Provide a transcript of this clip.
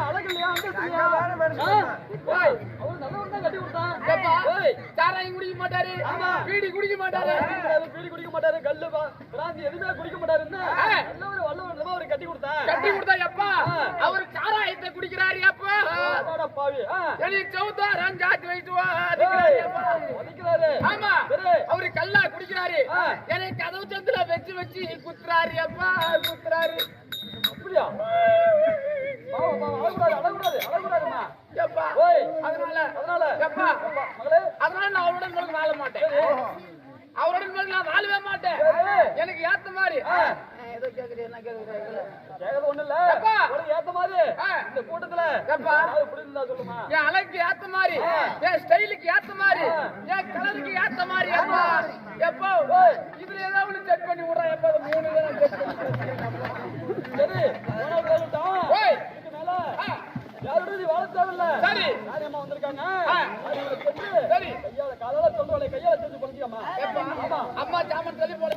அழகு இல்லையா? அவரு நல்லவன் தான் கட்டி கொடுத்தான். சாராயம் குடிக்க மாட்டாரு, பீடி குடிக்க மாட்டாரு, பீடி குடிக்க மாட்டாரு, கல்லு பிராந்தி எதுவுமே குடிக்க மாட்டாரு. நல்லவர் வல்லவர் அவரு கட்டி கொடுத்தான். கட்டி கொடுத்தா எப்பா அவரு சாராயத்தை குடிக்கிறாரு அப்பா. பாவி எனக்கு சௌதாரம் ஜாத்தி வைத்து வலிக்கிறாரு. ஆமா அவரு கல்லா குடிக்கிறாரு. எனக்கு கதவு சந்தில வச்சு வச்சு குத்துறாரு அப்பா, குத்துறாரு. அப்படியா? அழகுறாருமா எப்பா. அதனால எப்பா அதனால நான் அவருடன் உங்களுக்கு வாழ மாட்டேன். அவருடன் உங்களுக்கு நான் வாழவே மாட்டேன். எனக்கு ஏத்த மாதிரி ஏதோ கேக்குறேன். என்ன கேக்குறேன்? ஒண்ணு இல்ல. ஏத்த மாதிரி இந்த கூட்டத்துல சொல்லுமா? என் அழகுக்கு ஏத்த மாதிரி, என் ஸ்டைலுக்கு ஏத்த மாதிரி, என் கலருக்கு ஏத்த மாதிரி எப்பா. எப்போ இதுல ஏதாவது செக் பண்ணி விடுறேன். எப்ப 3 செக் பண்ணி சரி யாருடைய வாழ தேவையில்ல. சரி காரியமா வந்திருக்காங்க. சரி கையால காலால சொல்றோம், கையால செஞ்சு பண்ணிக்கலாமா? அம்மா சாமன் சொல்லி போட